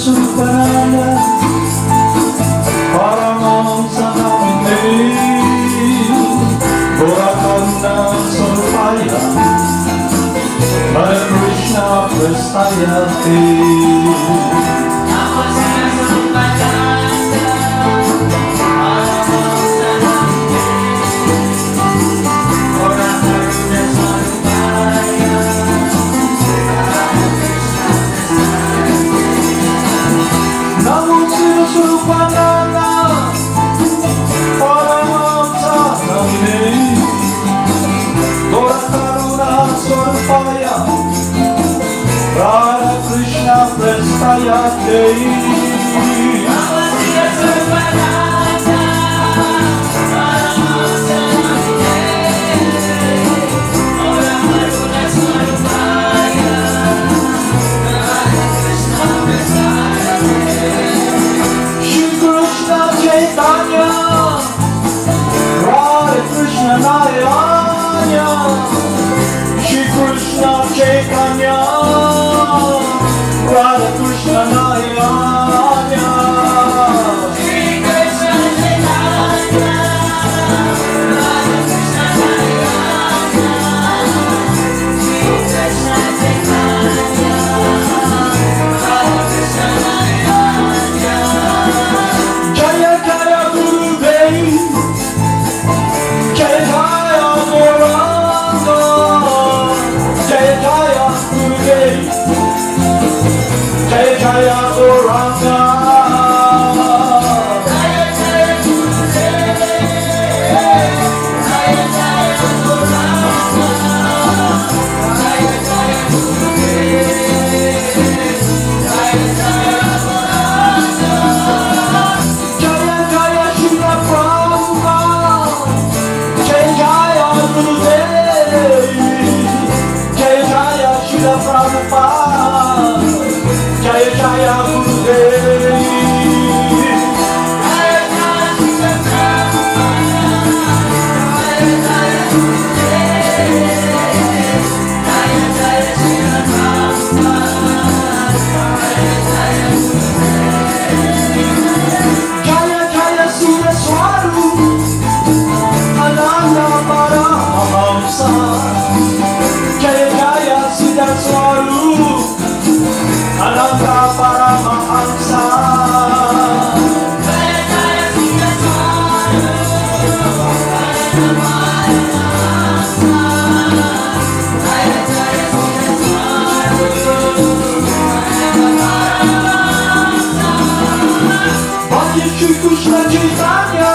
Siddhaswarupananda, Paramahamsa namine, Bhagavan Sarupaya, Hare Krishna Prastayate. Siddhaswarupananda, Paramahamsa namine, Karuna Sarupaya, Hare Krishna Prastayate. Chaitanya, Radha Krishna Narayana, Shri Krishna Chaitanya, Radha Krishna Narayana, Shri Krishna Chaitanya, Radha Krishna Narayana, Shri Krishna Chaitanya, Radha Krishna Narayana. Jaya Jaya Gurudev, Jaya Jaya Gauranga, Jaya Jaya Gurudev, Jaya Jaya Gauranga, Jaya Jaya Gurudev, Jaya Jaya Gauranga, Jaya Jaya Gurudev, Jaya Jaya Gauranga. Jaya Jaya Shila Prabhupada, Jaya Jaya Gurudev, Jaya Jaya Shila Prabhupada, Jaya Jaya Gurudev, Jaya Jaya Shila Prabhupada, Jaya Jaya Gurudev, Jaya Jaya Shila Prabhupada, Jaya Jaya Jaya Jaya Siddhaswarupananda Paramahamsa, Jaya Jaya Siddhaswarupananda Paramahamsa, Jaya Jaya Siddhaswarupananda Paramahamsa, Jaya Jaya Siddhaswarupananda Bhakti Shri Krishna Chaitanya,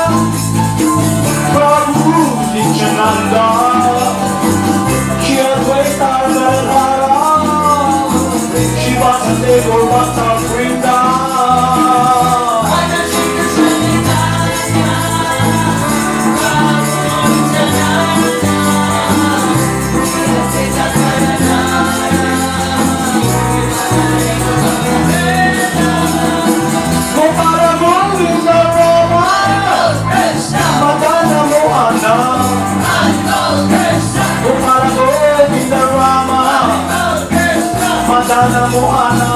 Prabhu Nityananda, Shri Advaita Gadadhara, Shri Vasudeva Gaur Bhakta Vrinda. Bhakti Shri Krishna Chaitanya, Prabhu Nityananda, Shri Advaita Gadadhara, Shri Vasudeva Gaur Gopala Govinda Rama, Madana Mohana, Gopala Govinda Rama, Madana Mohana,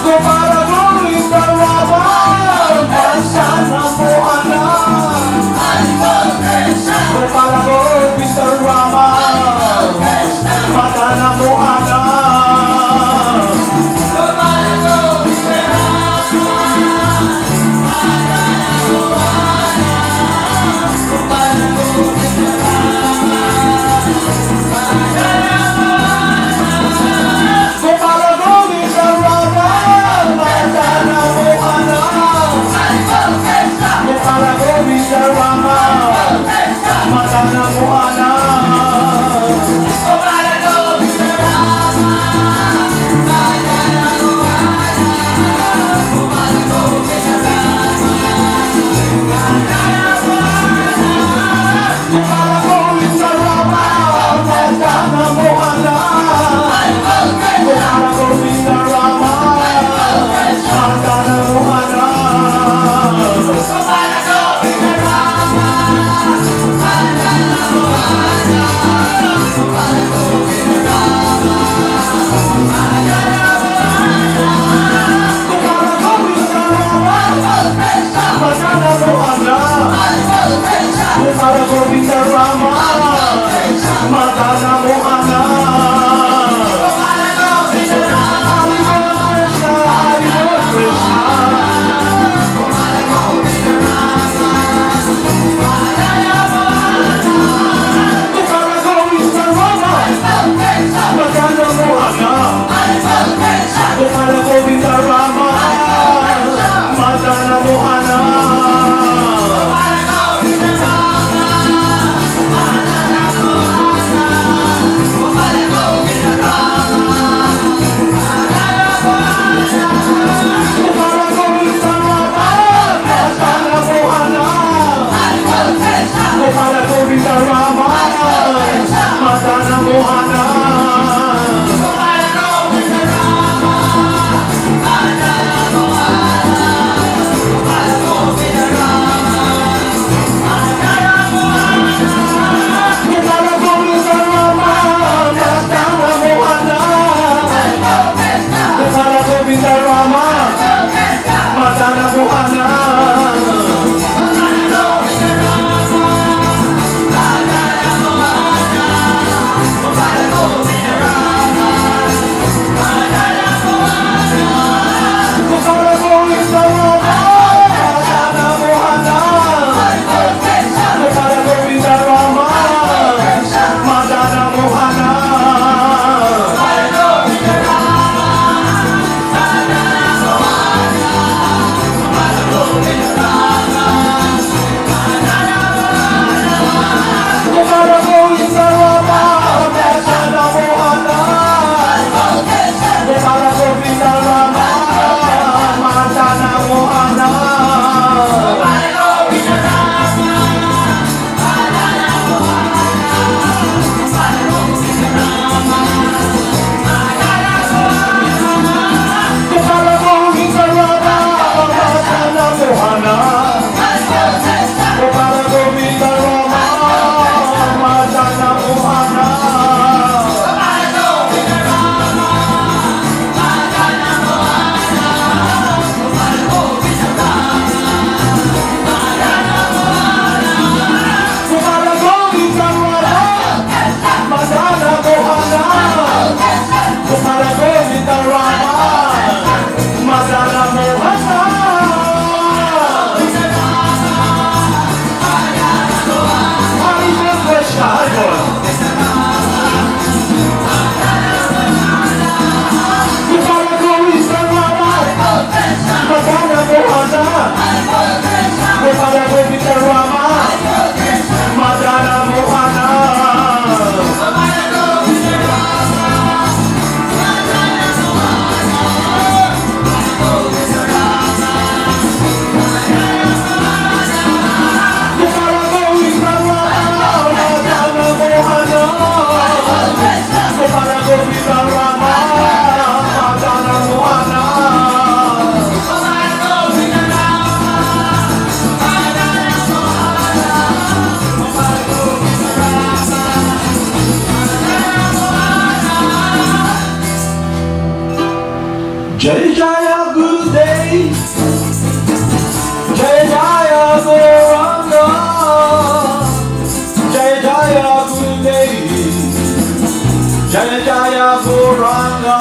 Gopala Govinda Rama, Madana Mohana, Gopala Govinda Rama, Madana Mohana, Gopala Govinda Rama, Madana Mohana, Gopala Govinda Rama, Madana Mohana, Gopala Govinda Govinda Rama, Madana Mohana. Jai Jaya Gurudev, Jai Jaya Gauranga, Jai Jaya Gurudev, Jai Jaya Gauranga.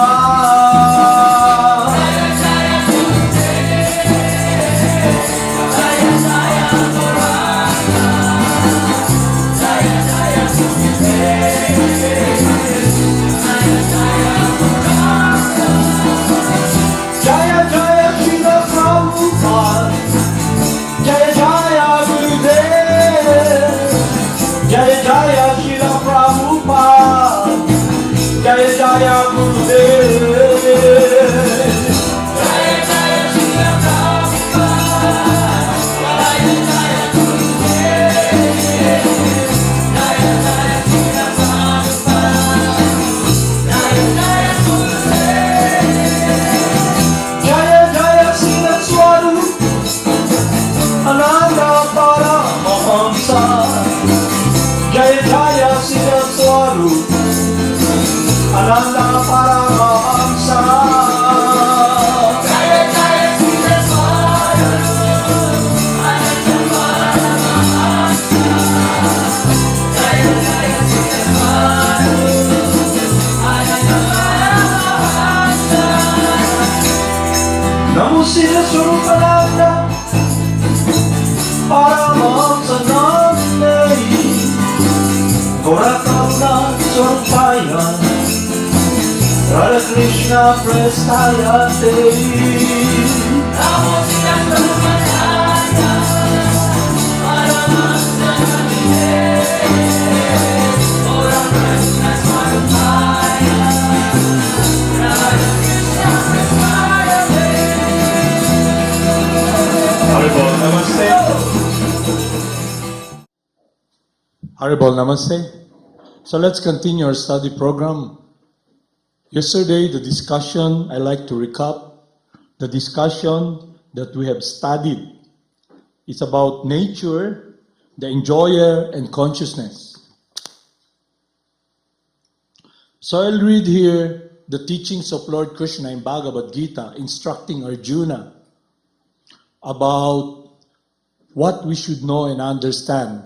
Siddhaswarupananda Paramahamsa. Jaya Jaya Siddhaswarupananda Paramahamsa. Karuna Swarupaya Radha Krishna Prestaya Te Namo Siddhaswarupananda Paramahamsa Ora Krishna Swarupaya Radha Krishna Prestaya Te Haribol Namaste. Haribol Namaste. So let's continue our study program. Yesterday, the discussion, I like to recap the discussion that we have studied. It's about nature, the enjoyer, and consciousness. So I'll read here the teachings of Lord Krsna in Bhagavad Gita, instructing Arjuna about what we should know and understand,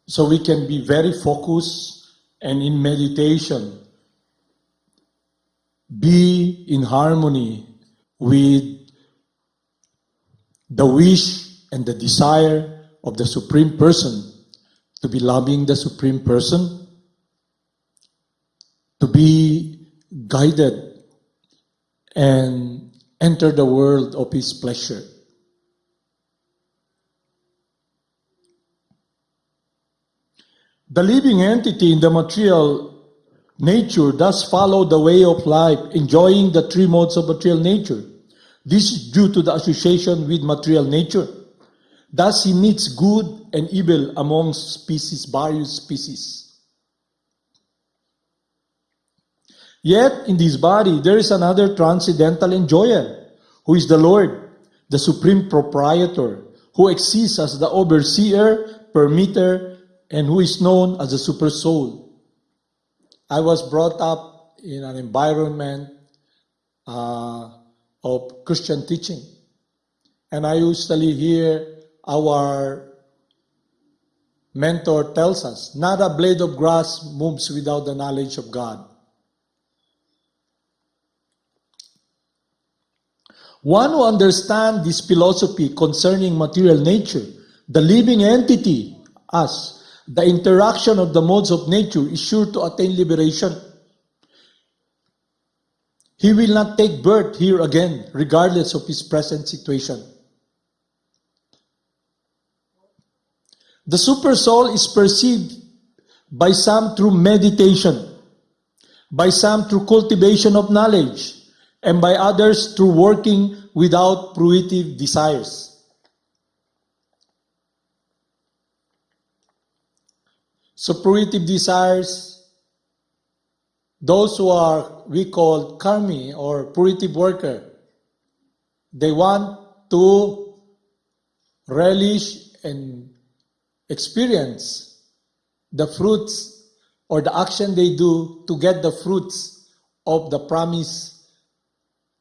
so we can be very focused and in meditation, be in harmony with the wish and the desire of the Supreme Person, to be loving the Supreme Person, to be guided and enter the world of His pleasure. The living entity in the material nature does follow the way of life, enjoying the three modes of material nature. This is due to the association with material nature. Thus he meets good and evil amongst species, various species. Yet in this body there is another transcendental enjoyer, who is the Lord, the Supreme Proprietor, who exists as the overseer, permitter, and who is known as the Super Soul. I was brought up in an environment of Christian teaching, and I usually hear our mentor tells us, not a blade of grass moves without the knowledge of God. One who understands this philosophy concerning material nature, the living entity, us, the interaction of the modes of nature, is sure to attain liberation. He will not take birth here again, regardless of his present situation. The Super Soul is perceived by some through meditation, by some through cultivation of knowledge, and by others through working without fruitive desires. So fruitive desires, those who are, we call karmi or fruitive worker, they want to relish and experience the fruits or the action they do to get the fruits of the promise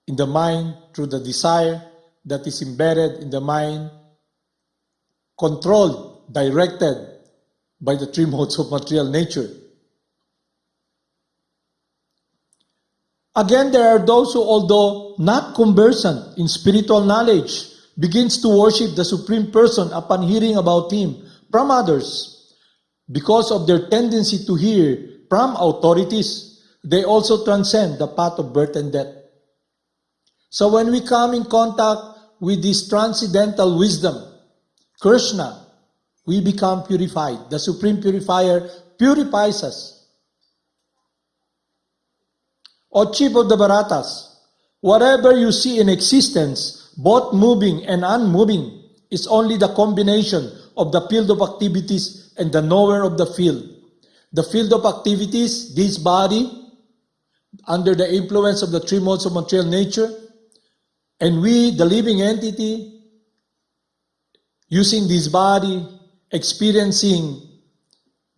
in the mind through the desire that is embedded in the mind, controlled, directed by the three modes of material nature. Again, there are those who, although not conversant in spiritual knowledge, begins to worship the Supreme Person upon hearing about Him from others. Because of their tendency to hear from authorities, they also transcend the path of birth and death. So when we come in contact with this transcendental wisdom, Krsna, we become purified. The Supreme Purifier purifies us. O Chief of the Bharatas, whatever you see in existence, both moving and unmoving, is only the combination of the field of activities and the knower of the field. The field of activities, this body, under the influence of the three modes of material nature, and we, the living entity, using this body, experiencing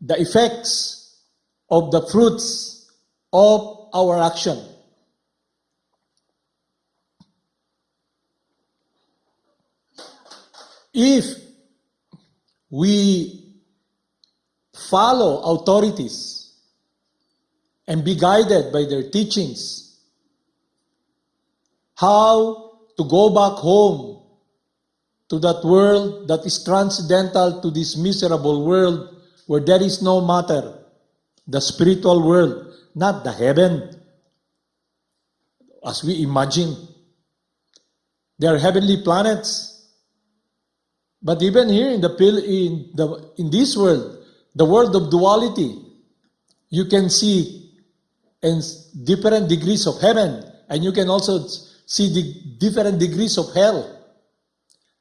the effects of the fruits of our action. If we follow authorities and be guided by their teachings, how to go back home to that world that is transcendental to this miserable world where there is no matter, the spiritual world, not the heaven, as we imagine. They are heavenly planets. But even here in this world, the world of duality, you can see in different degrees of heaven, and you can also see the different degrees of hell.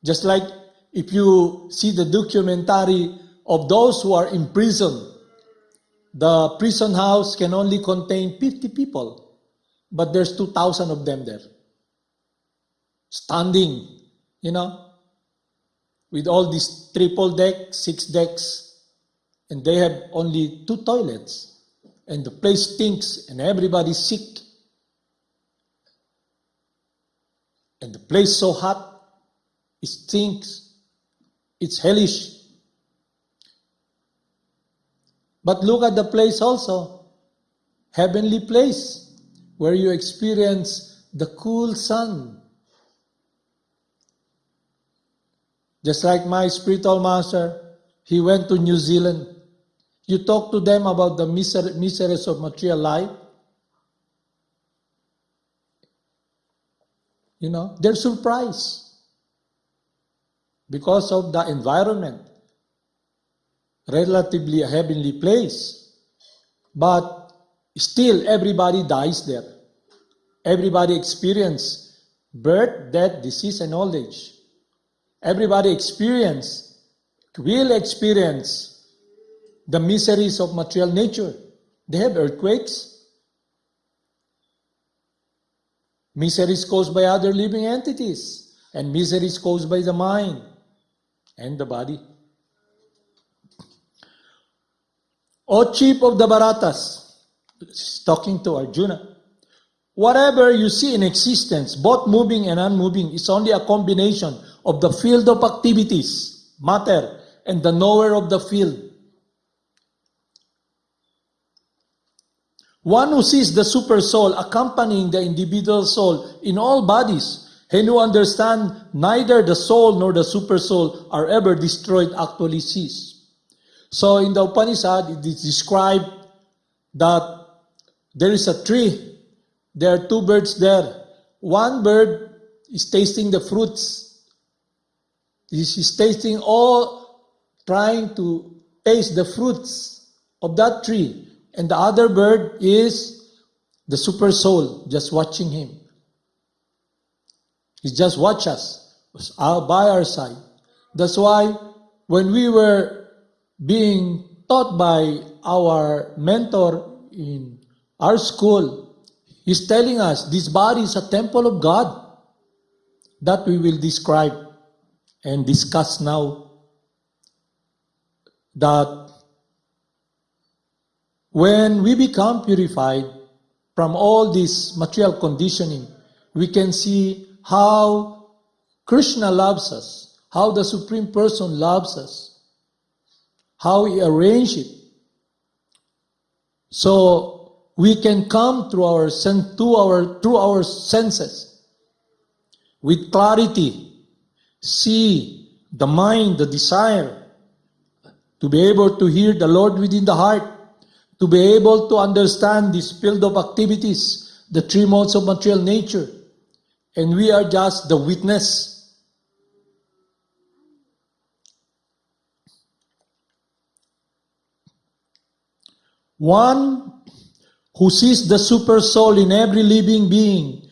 Just like if you see the documentary of those who are in prison, the prison house can only contain 50 people, but there's 2,000 of them there, standing, with all these triple deck, 6 decks, and they have only 2 toilets, and the place stinks, and everybody's sick, and the place so hot, it stinks, it's hellish. But look at the place also, heavenly place, where you experience the cool sun. Just like my spiritual master, he went to New Zealand. You talk to them about the miseries of material life. They're surprised because of the environment. Relatively a heavenly place. But still everybody dies there. Everybody experiences birth, death, disease, and old age. Everybody will experience the miseries of material nature. They have earthquakes, miseries caused by other living entities, and miseries caused by the mind and the body. O chief of the Bharatas, talking to Arjuna, whatever you see in existence, both moving and unmoving, is only a combination of the field of activities, matter, and the knower of the field. One who sees the super soul accompanying the individual soul in all bodies, and who understand neither the soul nor the super soul are ever destroyed, actually sees. So in the Upanishad, it is described that there is a tree. There are 2 birds there. One bird is tasting the fruits. He's tasting trying to taste the fruits of that tree. And the other bird is the super soul, just watching him. He just watches us by our side. That's why when we were being taught by our mentor in our school, he's telling us this body is a temple of God. That we will describe and discuss now. That when we become purified from all this material conditioning, we can see how Krishna loves us, how the Supreme Person loves us, how He arranged it. So we can come through our senses with clarity, see the mind, the desire, to be able to hear the Lord within the heart, to be able to understand this field of activities, the 3 modes of material nature. And we are just the witness. One who sees the super soul in every living being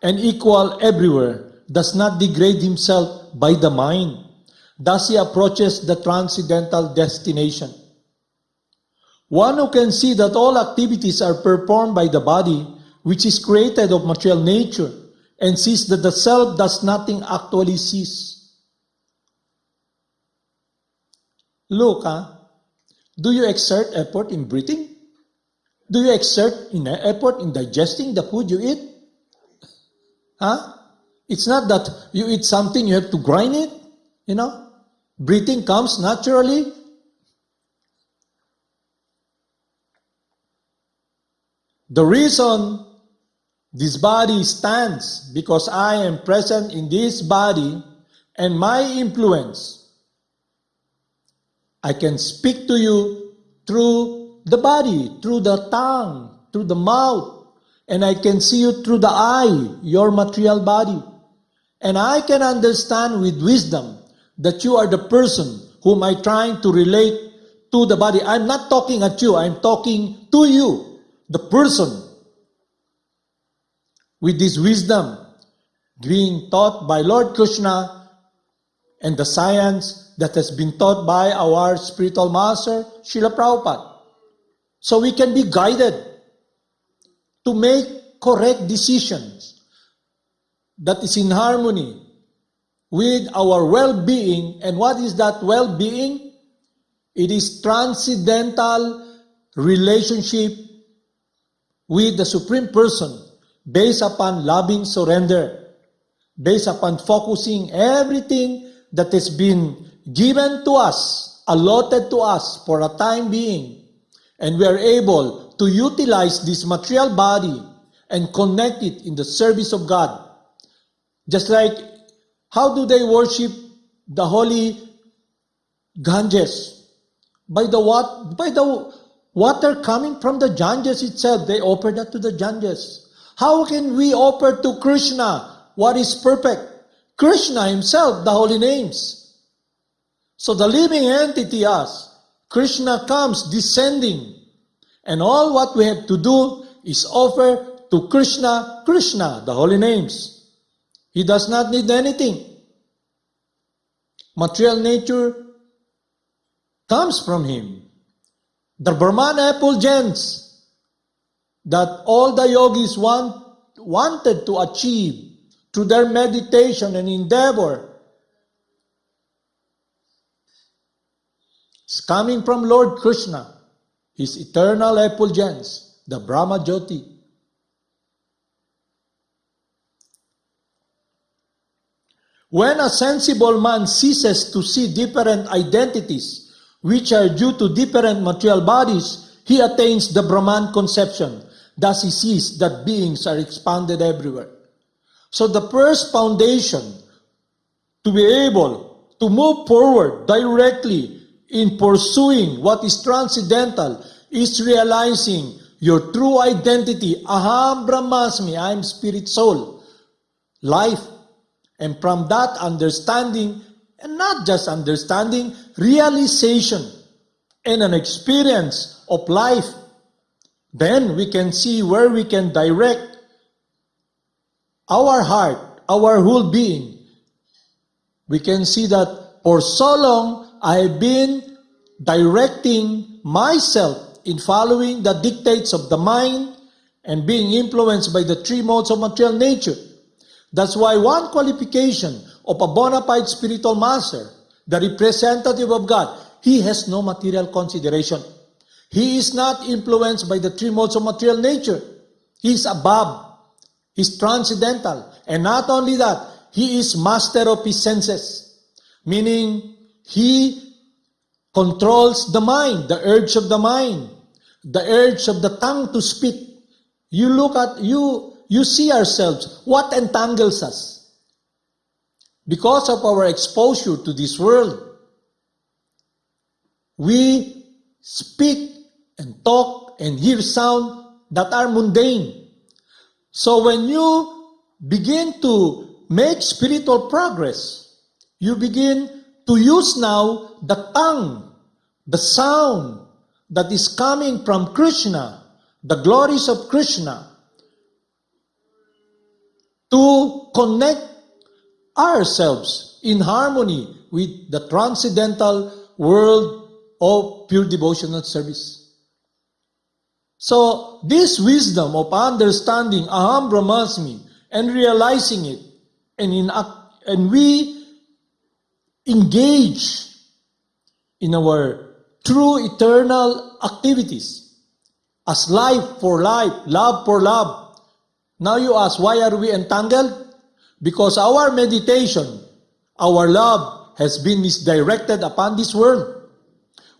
and equal everywhere does not degrade himself by the mind. Thus he approaches the transcendental destination. One who can see that all activities are performed by the body, which is created of material nature, and sees that the self does nothing actually cease. Look, do you exert effort in breathing? Do you exert effort in digesting the food you eat? It's not that you eat something, you have to grind it, Breathing comes naturally. The reason this body stands because I am present in this body and my influence. I can speak to you through the body, through the tongue, through the mouth, and I can see you through the eye, your material body. And I can understand with wisdom that you are the person whom I'm trying to relate to the body. I'm not talking at you, I'm talking to you, the person. With this wisdom being taught by Lord Krishna and the science that has been taught by our spiritual master, Srila Prabhupada. So we can be guided to make correct decisions that is in harmony with our well-being. And what is that well-being? It is transcendental relationship with the Supreme Person based upon loving surrender, based upon focusing everything that has been given to us, allotted to us for a time being, and we are able to utilize this material body and connect it in the service of God. Just like, how do they worship the holy Ganges? By the water coming from the Ganges itself, they offer that to the Ganges. How can we offer to Krishna what is perfect? Krishna himself, the holy names. So the living entity, us, Krishna comes descending, and all what we have to do is offer to Krishna, the holy names. He does not need anything. Material nature comes from him. The Brahman effulgence that all the yogis wanted to achieve through their meditation and endeavor is coming from Lord Krishna, his eternal effulgence, the Brahma Jyoti. When a sensible man ceases to see different identities which are due to different material bodies, he attains the Brahman conception. Thus he sees that beings are expanded everywhere. So the first foundation to be able to move forward directly in pursuing what is transcendental is realizing your true identity. Aham Brahmasmi, I am spirit soul, life. And from that understanding, and not just understanding, realization and an experience of life, then we can see where we can direct our heart, our whole being. We can see that for so long I have been directing myself in following the dictates of the mind and being influenced by the three modes of material nature. That's why one qualification of a bona fide spiritual master, the representative of God, he has no material consideration. He is not influenced by the three modes of material nature. He is above. He is transcendental. And not only that, he is master of his senses. Meaning, he controls the mind, the urge of the mind, the urge of the tongue to speak. You look at, you see ourselves, what entangles us? Because of our exposure to this world, we speak and talk and hear sound that are mundane. So when you begin to make spiritual progress, you begin to use now the tongue, the sound that is coming from Krishna, the glories of Krishna, to connect ourselves in harmony with the transcendental world of pure devotional service. So this wisdom of understanding Aham Brahmasmi and realizing it, and we engage in our true eternal activities as life for life, love for love. Now you ask, why are we entangled? Because our meditation, our love has been misdirected upon this world.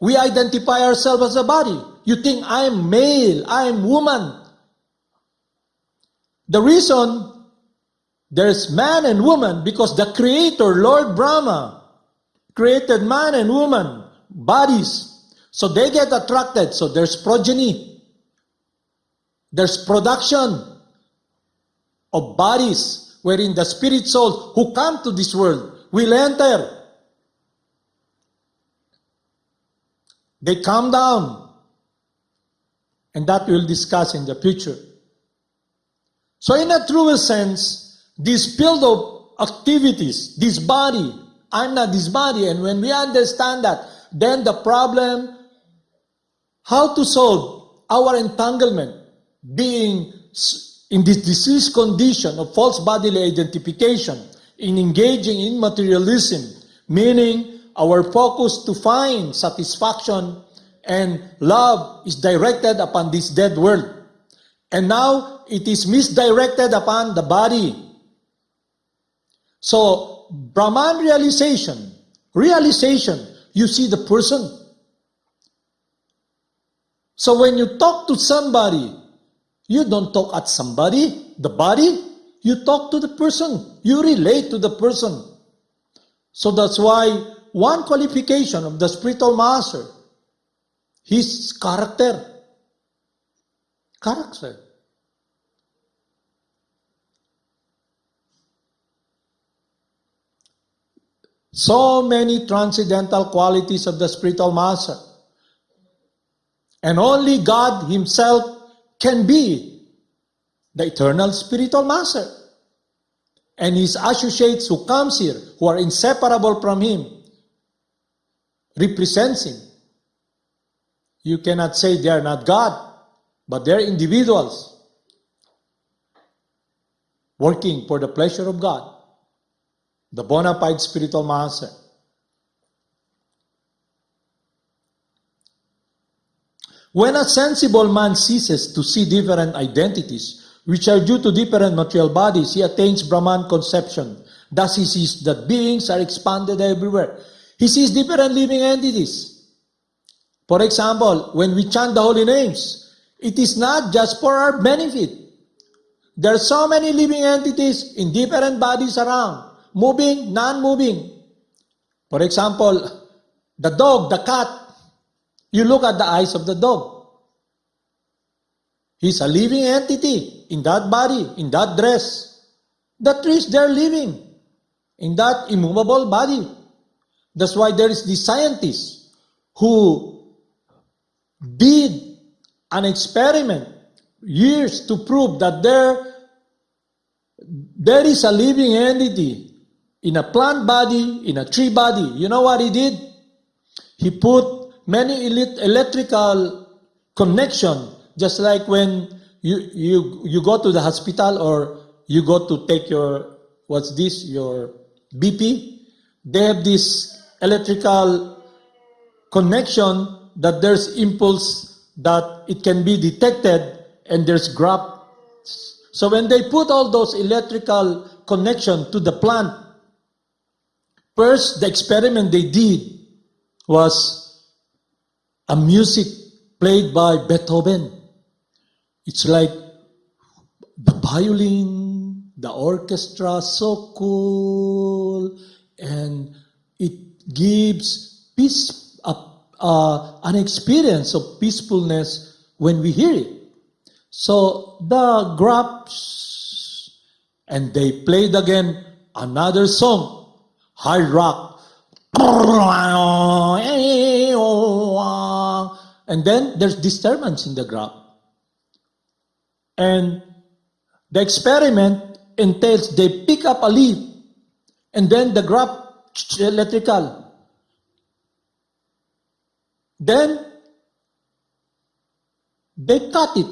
We identify ourselves as a body. You think I am male, I am woman. The reason there's man and woman, because the Creator, Lord Brahma, created man and woman bodies. So they get attracted. So there's progeny. There's production of bodies wherein the spirit souls who come to this world will enter. They come down. And that we'll discuss in the future. So in a truer sense, this field of activities, this body, I'm not this body, and when we understand that, then the problem, how to solve our entanglement, being in this disease condition of false bodily identification, in engaging in materialism, meaning our focus to find satisfaction and love is directed upon this dead world. And now it is misdirected upon the body. So, Brahman realization, you see the person. So when you talk to somebody, you don't talk at somebody, the body, you talk to the person. You relate to the person. So that's why one qualification of the spiritual master, his character. Character. So many transcendental qualities of the spiritual master. And only God himself can be the eternal spiritual master. And his associates who comes here, who are inseparable from him, represents him. You cannot say they are not God, but they are individuals working for the pleasure of God, the bona fide spiritual master. When a sensible man ceases to see different identities, which are due to different material bodies, he attains Brahman conception. Thus he sees that beings are expanded everywhere. He sees different living entities. For example, when we chant the holy names, it is not just for our benefit. There are so many living entities in different bodies around, moving, non-moving. For example, the dog, the cat, you look at the eyes of the dog. He's a living entity in that body, in that dress. The trees, they're living in that immovable body. That's why there is the scientists who did an experiment years to prove that there is a living entity in a plant body, in a tree body. You know what he did? He put many electrical connection, just like when you go to the hospital or you go to take your, your BP. They have this electrical connection that there's impulse that it can be detected and there's graph. So when they put all those electrical connection to the plant, first the experiment they did was a music played by Beethoven. It's like the violin, the orchestra, so cool, and it gives peace, an experience of peacefulness when we hear it. So the graphs, and they played again another song, hard rock, and then there's disturbance in the graph. And the experiment entails they pick up a leaf, and then the graph electrical. Then they cut it.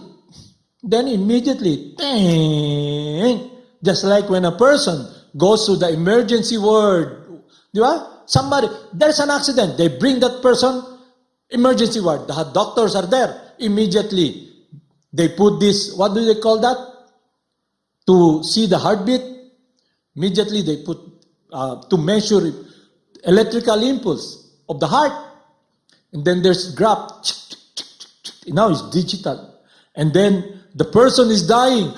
Then immediately, just like when a person goes to the emergency ward, somebody, there's an accident, they bring that person, emergency ward, the doctors are there, immediately they put this, what do they call that? To see the heartbeat, immediately they put, to measure electrical impulse of the heart. And then there's graph. Now it's digital. And then the person is dying.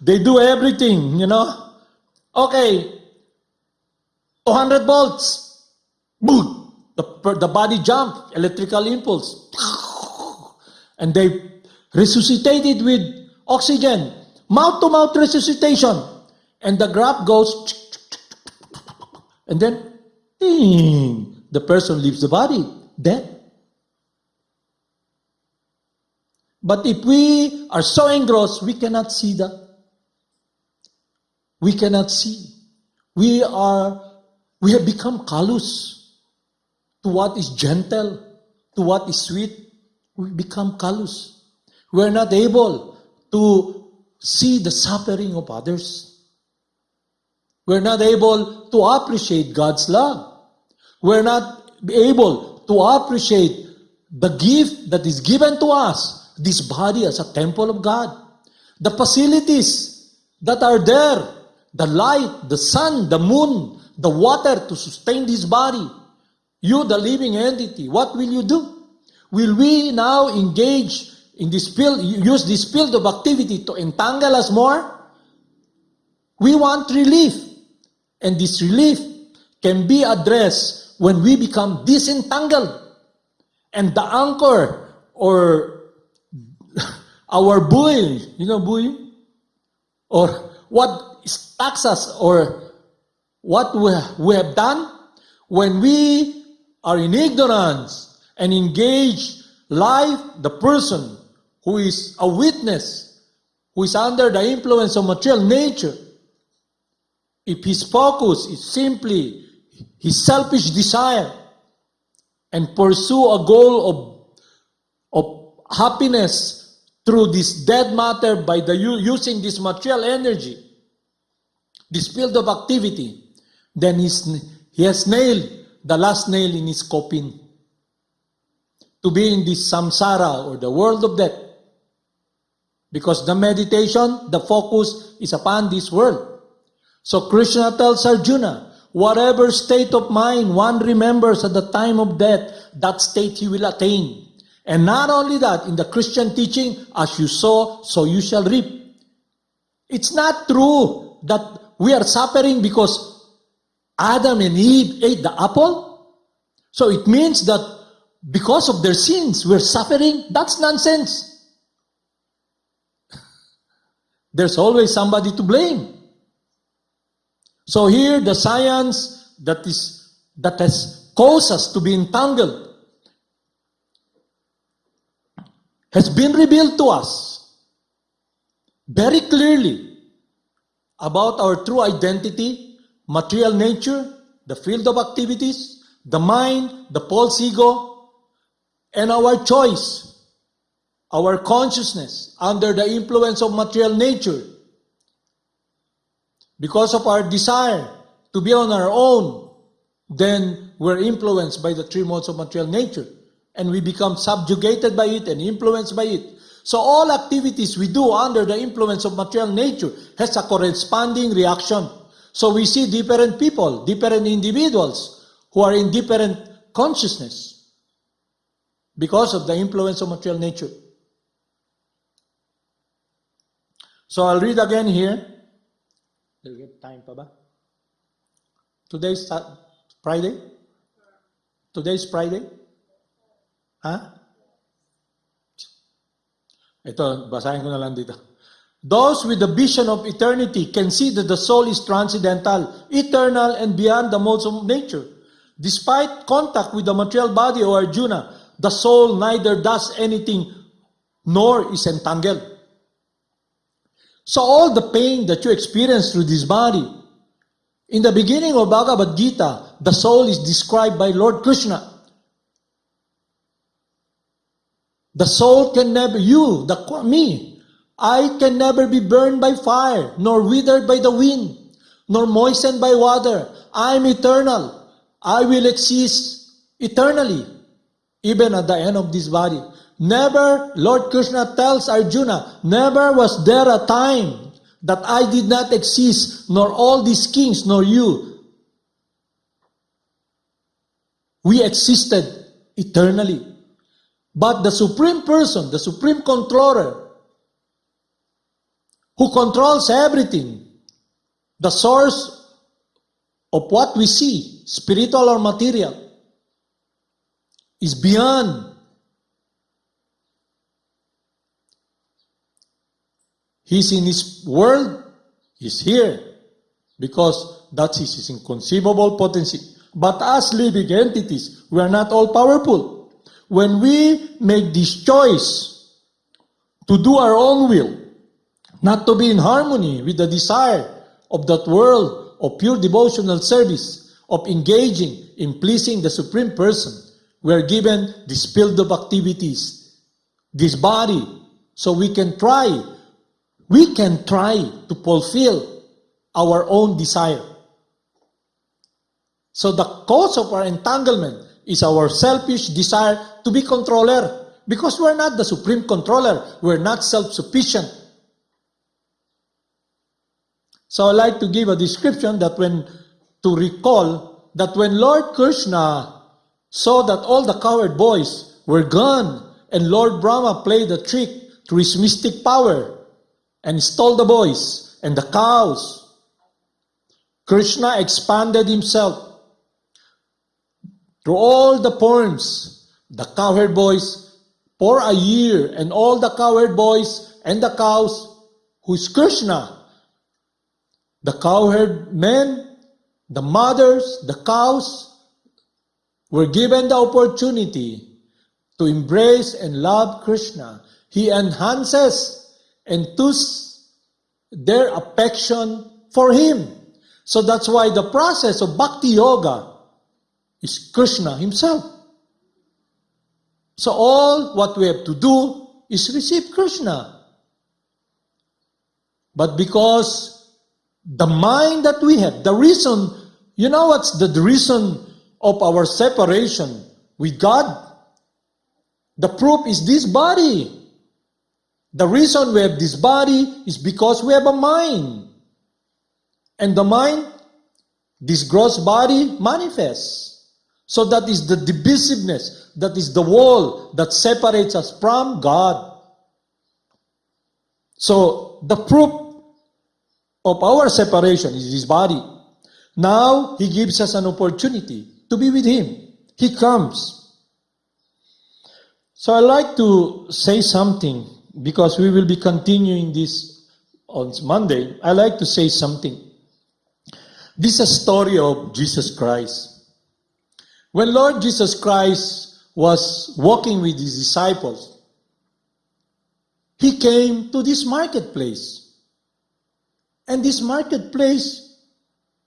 They do everything, Okay. 200 volts. Boom. The body jumped, electrical impulse. And they resuscitated with oxygen, mouth-to-mouth resuscitation. And the graph goes, and then, ding, the person leaves the body, dead. But if we are so engrossed, we cannot see that. We cannot see. We have become callous to what is gentle, to what is sweet. We become callous. We are not able to see the suffering of others. We are not able to appreciate God's love. We are not able to appreciate the gift that is given to us, this body as a temple of God. The facilities that are there, the light, the sun, the moon, the water to sustain this body. You, the living entity, what will you do? Will we now engage in this field, use this field of activity to entangle us more? We want relief. And this relief can be addressed when we become disentangled. And the anchor, or our buoy, you know buoy? Or what stacks us, or what we have done, when we are in ignorance and engage life, the person who is a witness, who is under the influence of material nature, if his focus is simply his selfish desire and pursue a goal of happiness through this dead matter by using this material energy, this field of activity, then he has nailed the last nail in his coffin, to be in this samsara, or the world of death. Because the meditation, the focus is upon this world. So Krishna tells Arjuna, whatever state of mind one remembers at the time of death, that state he will attain. And not only that, in the Christian teaching, as you sow, so you shall reap. It's not true that we are suffering because Adam and Eve ate the apple. So it means that because of their sins, we're suffering. That's nonsense. There's always somebody to blame. So here, the science that has caused us to be entangled has been revealed to us very clearly about our true identity, material nature, the field of activities, the mind, the false ego, and our choice, our consciousness under the influence of material nature. Because of our desire to be on our own, then we're influenced by the three modes of material nature. And we become subjugated by it and influenced by it. So all activities we do under the influence of material nature has a corresponding reaction. So we see different people, different individuals who are in different consciousness because of the influence of material nature. So I'll read again here. Will we get time pa ba? Today's Friday? Today's Friday? Ha? Ito, basahin ko na lang dito. Those with the vision of eternity can see that the soul is transcendental, eternal, and beyond the modes of nature. Despite contact with the material body, O Arjuna, the soul neither does anything nor is entangled. So all the pain that you experience through this body, in the beginning of Bhagavad Gita, the soul is described by Lord Krishna. The soul can never, me, I can never be burned by fire, nor withered by the wind, nor moistened by water. I am eternal. I will exist eternally, even at the end of this body. Never, Lord Krishna tells Arjuna, never was there a time that I did not exist, nor all these kings, nor you. We existed eternally. But the Supreme Person, the Supreme Controller, who controls everything, the source of what we see, spiritual or material, is beyond. He's in His world, He's here, because that's His inconceivable potency. But as living entities, we are not all powerful. When we make this choice to do our own will, not to be in harmony with the desire of that world of pure devotional service, of engaging in pleasing the Supreme Person, we are given this field of activities, this body, so we can try to fulfill our own desire. So the cause of our entanglement is our selfish desire to be controller, because we're not the supreme controller. We're not self-sufficient. So I like to give a description to recall that when Lord Krsna saw that all the cowherd boys were gone, and Lord Brahma played a trick through his mystic power and stole the boys and the cows, Krsna expanded himself through all the forms, the cowherd boys, for a year, and all the cowherd boys and the cows, who's Krsna, the cowherd men, the mothers, the cows, were given the opportunity to embrace and love Krsna. He enhances and enthuse their affection for Him. So that's why the process of Bhakti Yoga is Krsna Himself. So all what we have to do is receive Krsna. But because the mind that we have, the reason, you know what's the reason of our separation with God? The proof is this body. The reason we have this body is because we have a mind. And the mind, this gross body, manifests. So that is the divisiveness, that is the wall that separates us from God. So the proof of our separation is His body. Now He gives us an opportunity to be with Him. He comes. So I like to say something, because we will be continuing this on Monday. I like to say something. This is a story of Jesus Christ. When Lord Jesus Christ was walking with His disciples, He came to this marketplace. And this marketplace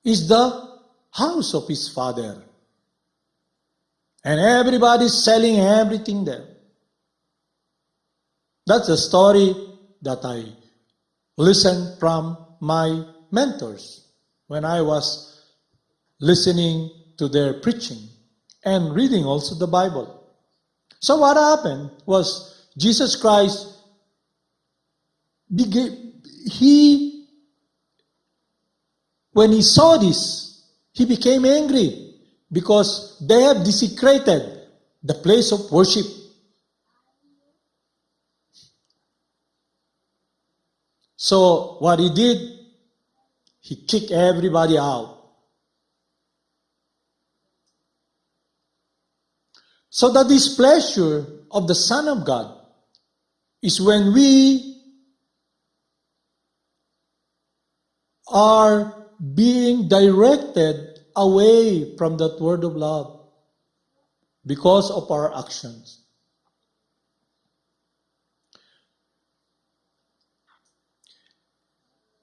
is the house of His Father. And everybody's selling everything there. That's a story that I listened from my mentors when I was listening to their preaching and reading also the Bible. So what happened was Jesus Christ, when He saw this, He became angry because they have desecrated the place of worship. So what He did, He kicked everybody out. So the displeasure of the Son of God is when we are being directed away from that word of love because of our actions.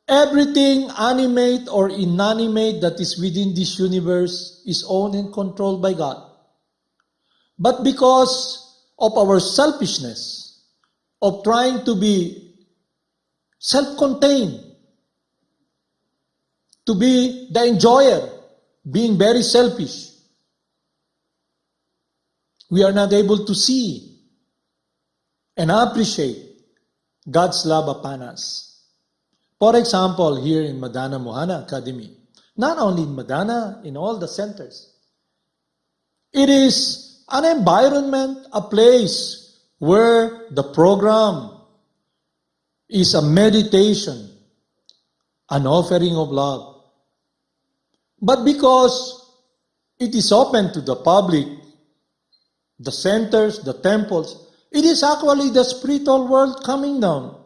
Everything animate or inanimate that is within this universe is owned and controlled by God. But because of our selfishness, of trying to be self-contained, to be the enjoyer, being very selfish, we are not able to see and appreciate God's love upon us. For example, here in Madana Mohana Academy, not only in Madana, in all the centers, it is an environment, a place where the program is a meditation, an offering of love. But because it is open to the public, the centers, the temples. It is actually the spiritual world coming down.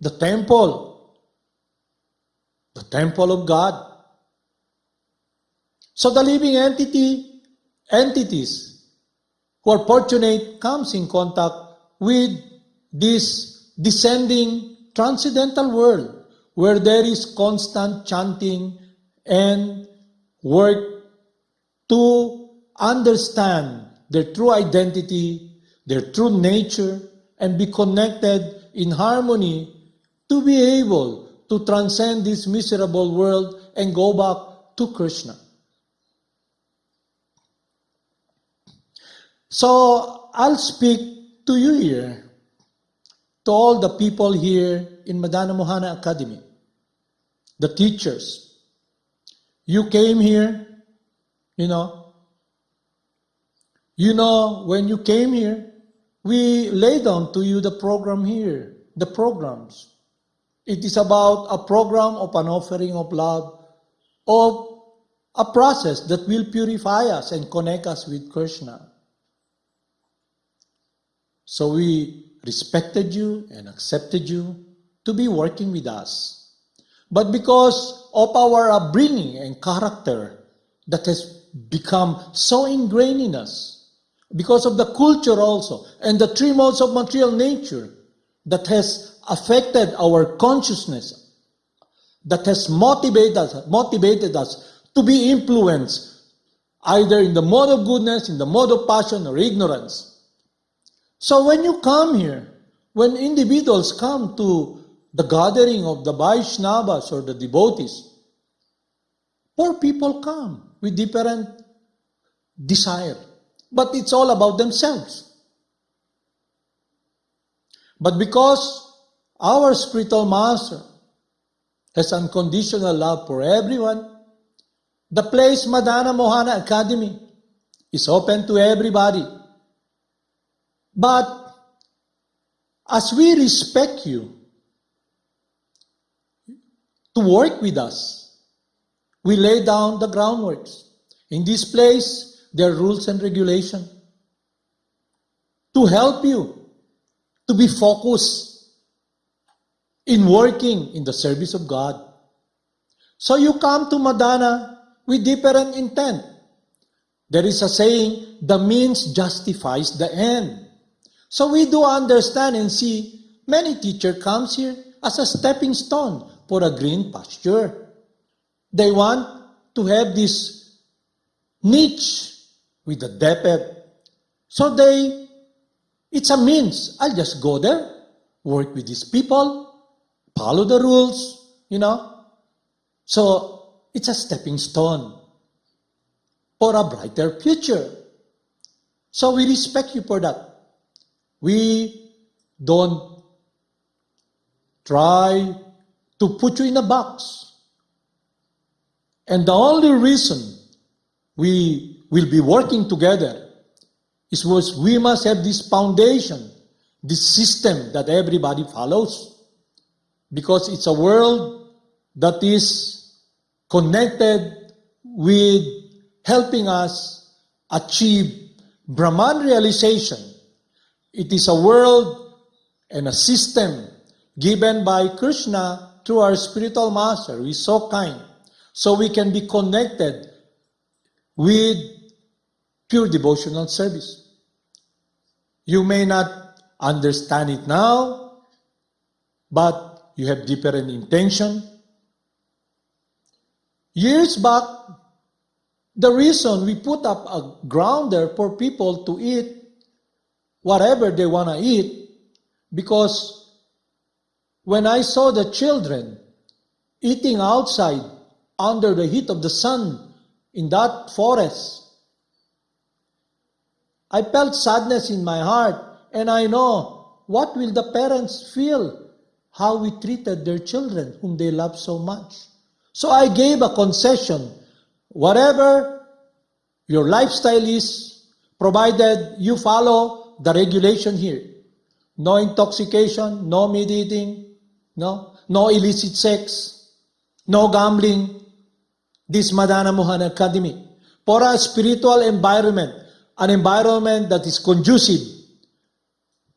The temple of God. So the living entities who are fortunate comes in contact with this descending transcendental world where there is constant chanting and work to understand their true identity, their true nature, and be connected in harmony to be able to transcend this miserable world and go back to Krishna. So, I'll speak to you here, to all the people here in Madana Mohana Academy, the teachers. You came here, when you came here, we laid down to you the program here, the programs. It is about a program of an offering of love, of a process that will purify us and connect us with Krishna. So we respected you and accepted you to be working with us. But because of our upbringing and character that has become so ingrained in us, because of the culture also, and the three modes of material nature that has affected our consciousness, that has motivated us to be influenced either in the mode of goodness, in the mode of passion, or ignorance. So when you come here, when individuals come to the gathering of the Vaishnavas or the devotees, poor people come with different desire. But it's all about themselves. But because our spiritual master has unconditional love for everyone, the place Madana Mohana Academy is open to everybody. But as we respect you to work with us, we lay down the groundworks. In this place, there are rules and regulations to help you to be focused in working in the service of God. So you come to Madana with different intent. There is a saying, the means justifies the end. So we do understand and see many teacher comes here as a stepping stone for a green pasture. They want to have this niche with the depth. So it's a means. I'll just go there, work with these people, follow the rules, So it's a stepping stone for a brighter future. So we respect you for that. We don't try to put you in a box. And the only reason we will be working together is because we must have this foundation, this system that everybody follows. Because it's a world that is connected with helping us achieve Brahman realization. It is a world and a system given by Krishna through our spiritual master, who is so kind. So we can be connected with pure devotional service. You may not understand it now, but you have different intention. Years back, the reason we put up a ground there for people to eat whatever they want to eat, because when I saw the children eating outside under the heat of the sun in that forest, I felt sadness in my heart, and I know what will the parents feel, how we treated their children whom they love so much. So I gave a concession, whatever your lifestyle is, provided you follow the regulation here. No intoxication, no meat eating, no illicit sex, no gambling. This Madana Mohana Academy, for a spiritual environment, an environment that is conducive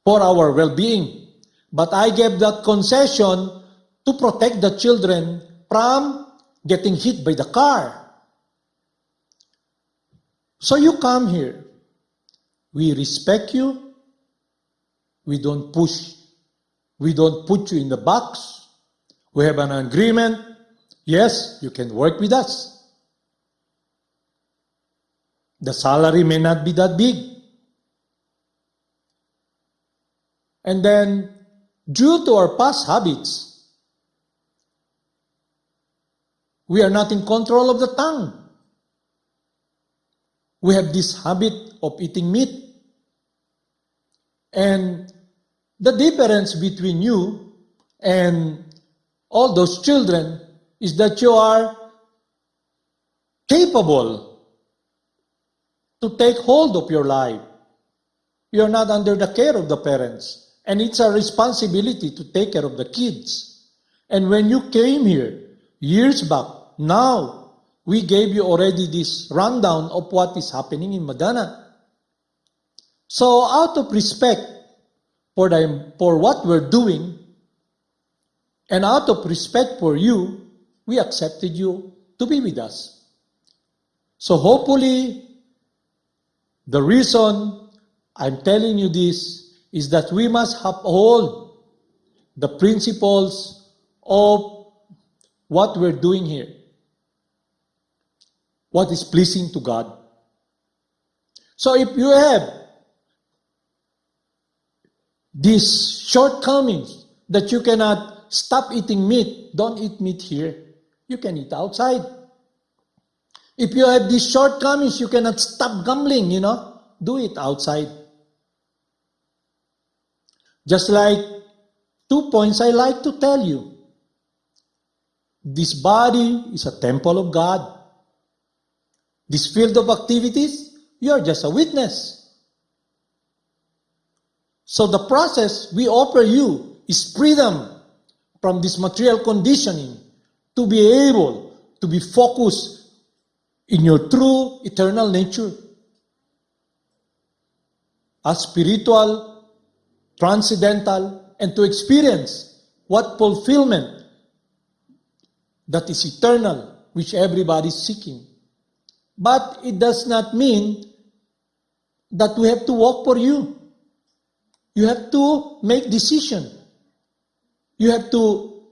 for our well-being. But I gave that concession to protect the children from getting hit by the car. So you come here. We respect you. We don't push. We don't put you in the box. We have an agreement. Yes, you can work with us. The salary may not be that big. And then, due to our past habits, we are not in control of the tongue. We have this habit of eating meat. And the difference between you and all those children is that you are capable to take hold of your life. You are not under the care of the parents. And it's a responsibility to take care of the kids. And when you came here, years back, now, we gave you already this rundown of what is happening in Madana. So, out of respect for what we're doing, and out of respect for you, we accepted you to be with us. So hopefully, the reason I'm telling you this is that we must uphold the principles of what we're doing here. What is pleasing to God. So if you have these shortcomings that you cannot stop eating meat, don't eat meat here. You can eat outside. If you have these shortcomings, you cannot stop gambling, do it outside. Just like 2 points I like to tell you. This body is a temple of God. This field of activities, you are just a witness. So the process we offer you is freedom from this material conditioning to be able to be focused in your true eternal nature. As spiritual, transcendental, and to experience what fulfillment that is eternal, which everybody is seeking. But it does not mean that we have to work for you. You have to make decision. You have to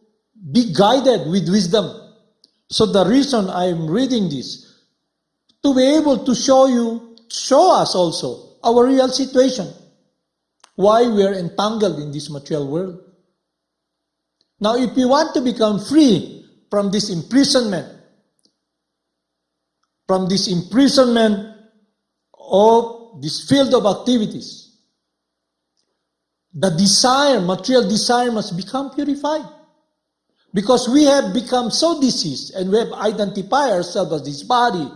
be guided with wisdom. So the reason I am reading this, to be able to show us also our real situation, why we are entangled in this material world. Now, if you want to become free from this imprisonment of this field of activities, the desire, material desire, must become purified. Because we have become so diseased and we have identified ourselves as this body.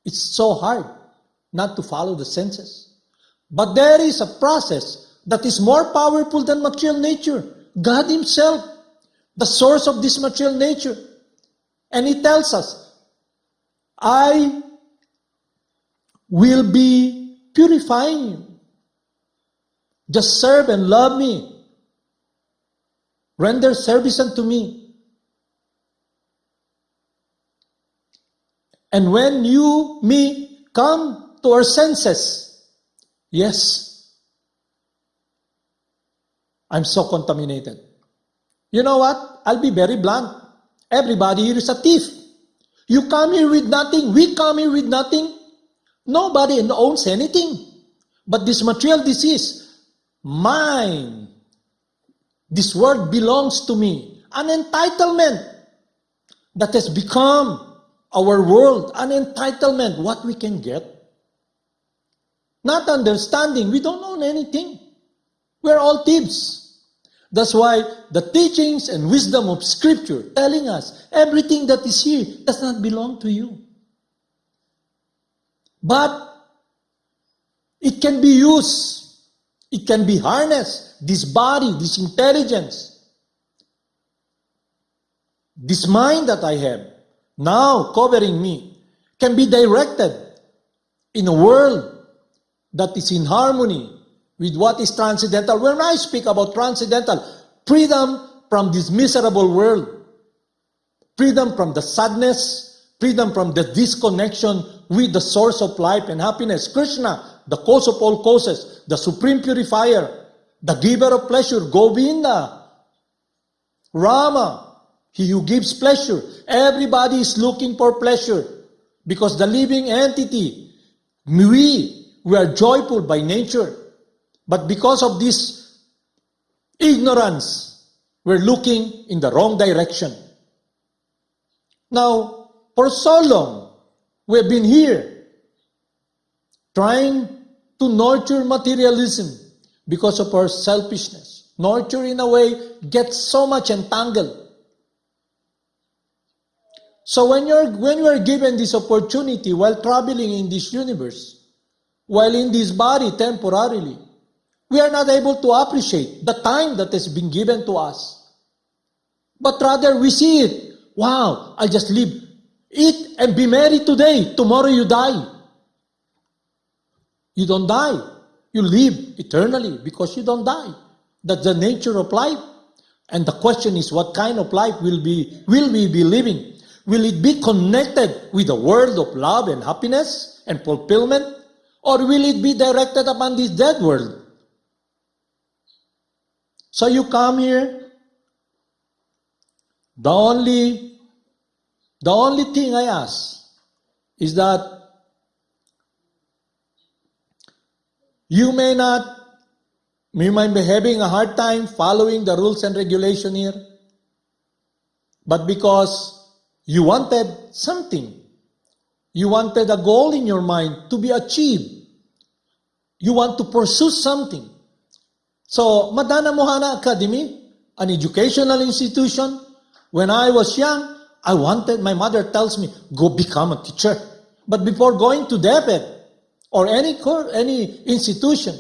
It's so hard not to follow the senses. But there is a process that is more powerful than material nature. God Himself, the source of this material nature. And He tells us, I will be purifying you. Just serve and love me. Render service unto me. And when me come to our senses, yes, I'm so contaminated. You know what? I'll be very blunt. Everybody here is a thief. You come here with nothing. We come here with nothing. Nobody owns anything. But this material disease, mine. This world belongs to me. An entitlement that has become our world. An entitlement, what we can get. Not understanding, we don't own anything. We're all thieves. That's why the teachings and wisdom of Scripture telling us everything that is here does not belong to you. But it can be used. It can be harnessed. This body, this intelligence, this mind that I have now covering me can be directed in a world that is in harmony with what is transcendental. When I speak about transcendental, freedom from this miserable world, freedom from the sadness, freedom from the disconnection with the source of life and happiness. Krsna, the cause of all causes, the supreme purifier, the giver of pleasure, Govinda, Rama, he who gives pleasure. Everybody is looking for pleasure because the living entity, we are joyful by nature. But because of this ignorance, we're looking in the wrong direction. Now, for so long, we've been here trying to nurture materialism because of our selfishness. Nurture, in a way, gets so much entangled. So when you are given this opportunity while traveling in this universe, while in this body temporarily, we are not able to appreciate the time that has been given to us. But rather we see it. Wow, I just live. Eat and be merry today. Tomorrow you die. You don't die. You live eternally because you don't die. That's the nature of life. And the question is, what kind of life will we be living? Will it be connected with the world of love and happiness and fulfillment? Or will it be directed upon this dead world? So you come here, the only thing I ask is that you might be having a hard time following the rules and regulation here, but because you wanted something, you wanted a goal in your mind to be achieved, you want to pursue something. So, Madana Mohana Academy, an educational institution, when I was young, my mother tells me, go become a teacher. But before going to DepEd or any institution,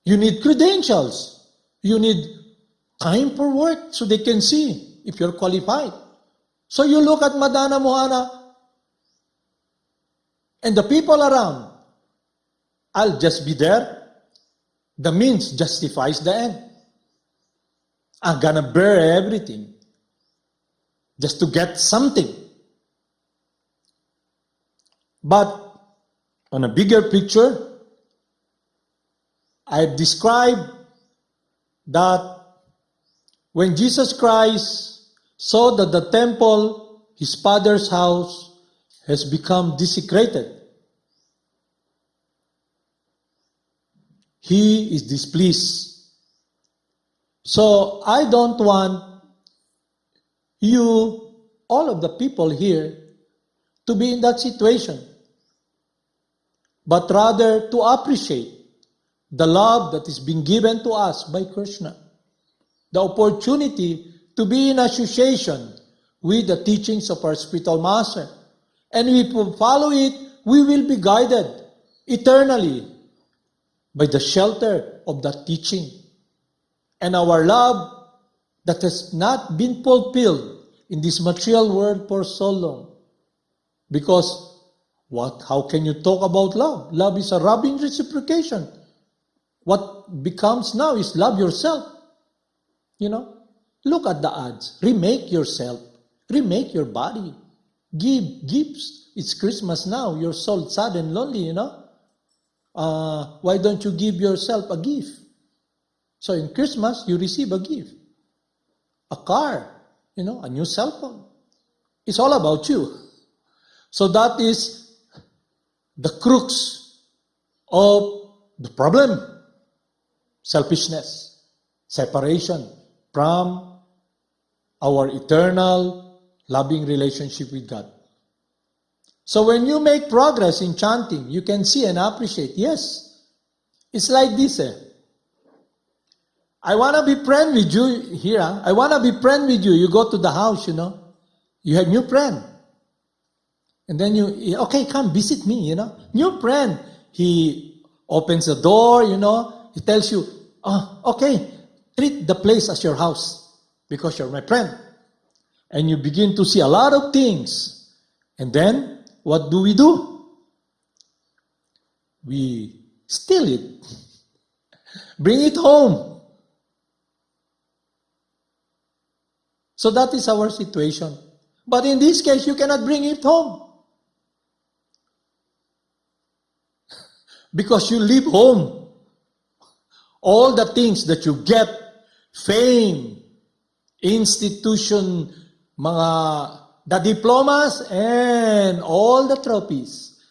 you need credentials. You need time for work so they can see if you're qualified. So you look at Madana Mohana and the people around. I'll just be there. The means justifies the end. I'm gonna bear everything just to get something. But on a bigger picture, I've described that when Jesus Christ saw that the temple, his Father's house, has become desecrated, he is displeased. So I don't want you, all of the people here, to be in that situation, but rather to appreciate the love that is being given to us by Krsna, the opportunity to be in association with the teachings of our spiritual master. And if we follow it, we will be guided eternally by the shelter of that teaching. And our love that has not been fulfilled in this material world for so long. Because how can you talk about love? Love is a loving reciprocation. What becomes now is love yourself. Look at the ads. Remake yourself. Remake your body. Give gifts. It's Christmas now. You're so sad and lonely, why don't you give yourself a gift? So in Christmas, you receive a gift. A car, a new cell phone. It's all about you. So that is the crux of the problem. Selfishness, separation from our eternal loving relationship with God. So when you make progress in chanting, you can see and appreciate, yes, it's like this. I want to be friend with you here. I want to be friend with you. You go to the house, you have new friend. And then okay, come visit me, New friend. He opens the door, he tells you, okay, treat the place as your house because you're my friend. And you begin to see a lot of things. And then, what do? We steal it. Bring it home. So that is our situation. But in this case, you cannot bring it home. Because you leave home. All the things that you get, fame, institution, the diplomas, and all the trophies.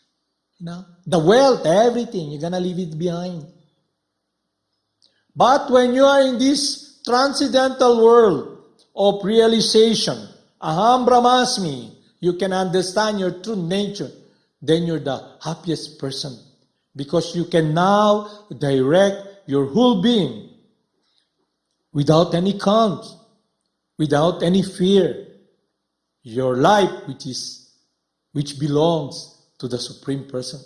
The wealth, everything, you're gonna leave it behind. But when you are in this transcendental world of realization, aham brahmasmi, you can understand your true nature, then you're the happiest person. Because you can now direct your whole being without any count, without any fear. Your life, which belongs to the Supreme Person.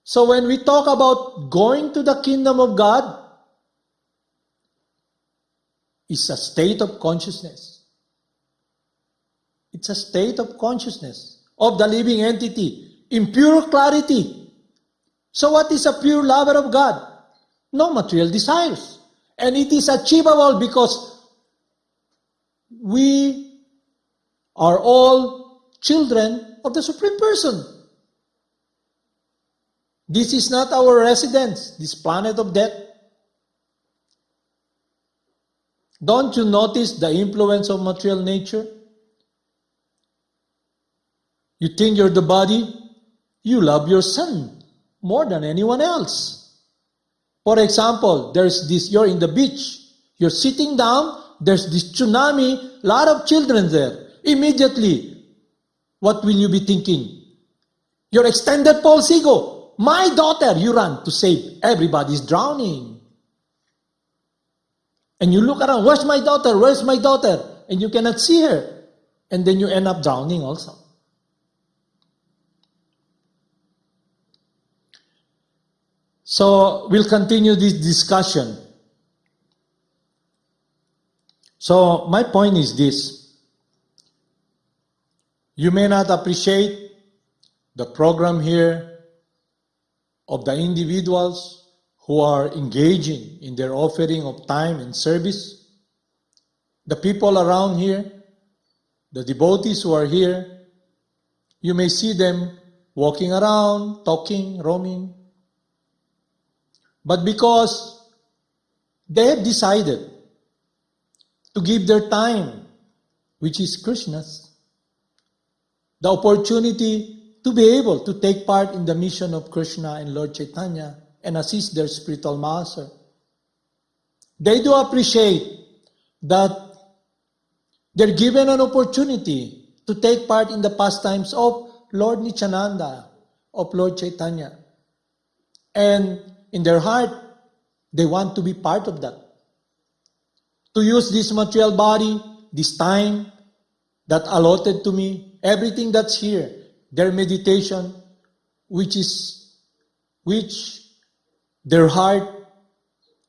So when we talk about going to the kingdom of God, it's a state of consciousness. It's a state of consciousness of the living entity in pure clarity. So what is a pure lover of God? No material desires. And it is achievable because we are all children of the Supreme Person. This is not our residence, this planet of death. Don't you notice the influence of material nature? You think you're the body, you love your son more than anyone else. For example, there's this, you're in the beach, you're sitting down, there's this tsunami, lot of children there. Immediately, what will you be thinking? Your extended pulse ego, my daughter, you run to save. Everybody's drowning. And you look around, where's my daughter? Where's my daughter? And you cannot see her. And then you end up drowning also. So, we'll continue this discussion. So, my point is this. You may not appreciate the program here of the individuals who are engaging in their offering of time and service. The people around here, the devotees who are here, you may see them walking around, talking, roaming. But because they have decided to give their time, which is Krishna's, the opportunity to be able to take part in the mission of Krishna and Lord Chaitanya and assist their spiritual master. They do appreciate that they're given an opportunity to take part in the pastimes of Lord Nityananda, of Lord Chaitanya. And in their heart, they want to be part of that. To use this material body, this time that allotted to me, everything that's here, their meditation, which their heart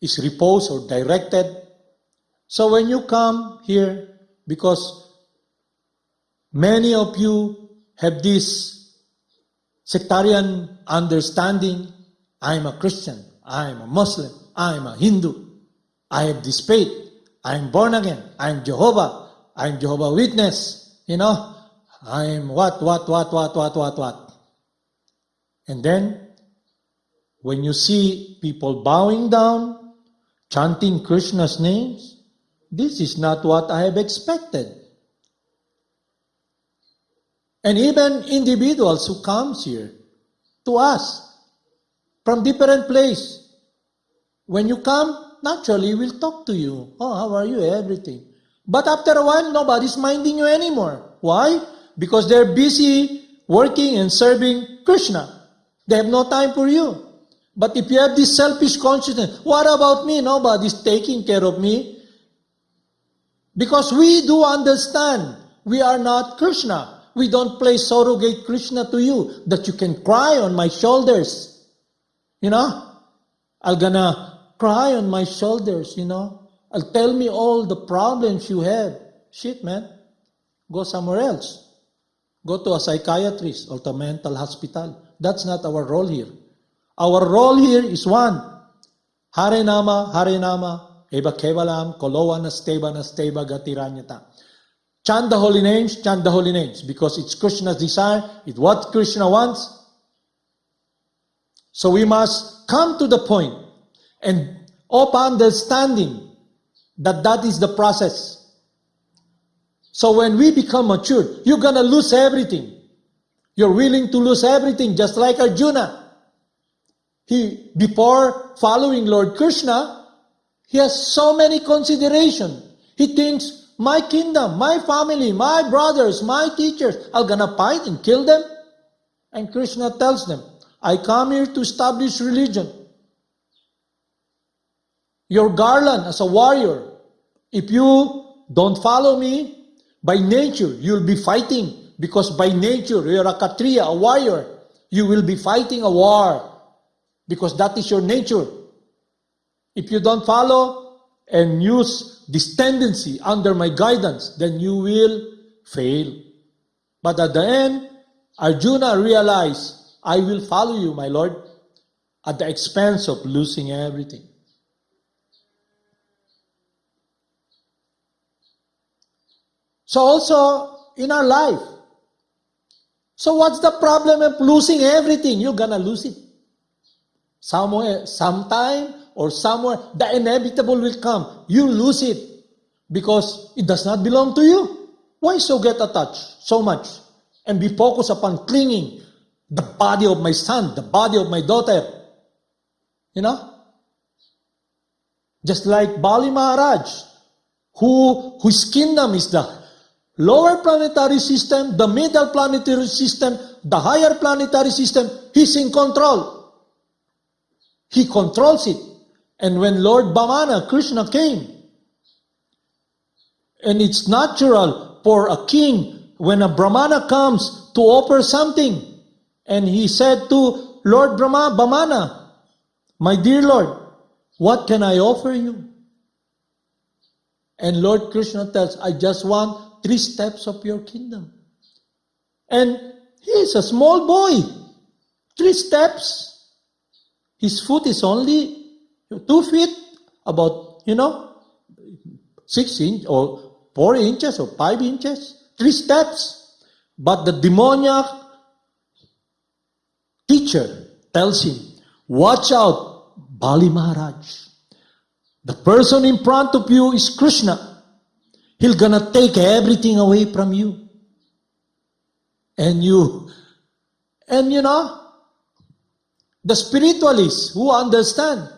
is reposed or directed. So when you come here, because many of you have this sectarian understanding, I'm a Christian, I'm a Muslim, I'm a Hindu, I have this faith, I'm born again, I'm Jehovah Witness, I'm what. And then, when you see people bowing down, chanting Krishna's names, this is not what I have expected. And even individuals who comes here to us from different place, when you come, naturally we'll talk to you. Oh, how are you? Everything. But after a while, nobody's minding you anymore. Why? Because they're busy working and serving Krishna. They have no time for you. But if you have this selfish consciousness, what about me? Nobody's taking care of me. Because we do understand we are not Krishna. We don't play surrogate Krishna to you that you can cry on my shoulders. I'm gonna cry on my shoulders, I'll tell me all the problems you have. shit, man, go somewhere else. Go to a psychiatrist or to a mental hospital. That's not our role here. Our role here is one. Hare Nama, Eva Kevalam, Kolowa Nasteva Gatiranyata. Chant the holy names, because it's Krishna's desire, it's what Krishna wants. So we must come to the point and of understanding that that is the process. So when we become mature, you're gonna lose everything. You're willing to lose everything, just like Arjuna. He, before following Lord Krishna, he has so many considerations. He thinks, my kingdom, my family, my brothers, my teachers, I'm gonna fight and kill them. And Krishna tells them, I come here to establish religion. Your garland as a warrior. If you don't follow me, by nature, you'll be fighting. Because by nature, you're a Kshatriya, a warrior. You will be fighting a war. Because that is your nature. If you don't follow and use this tendency under my guidance, then you will fail. But at the end, Arjuna realized, I will follow you, my Lord, at the expense of losing everything. So also in our life. So what's the problem of losing everything? You're gonna lose it. Somewhere, sometime, or somewhere, the inevitable will come. You lose it because it does not belong to you. Why so get attached so much and be focused upon clinging the body of my son, the body of my daughter? You know? Just like Bali Maharaj, whose kingdom is the lower planetary system, the middle planetary system, the higher planetary system, he's in control. He controls it. And when Lord Bhavana, Krishna came, and it's natural for a king, when a Brahmana comes to offer something, and he said to Lord Bhavana, my dear Lord, what can I offer you? And Lord Krishna tells, I just want 3 steps of your kingdom. And he is a small boy. 3 steps. His foot is only 2 feet, about, 6 inches or 4 inches or 5 inches. 3 steps. But the demoniac teacher tells him, watch out, Bali Maharaj. The person in front of you is Krishna. He's gonna take everything away from you. And the spiritualists who understand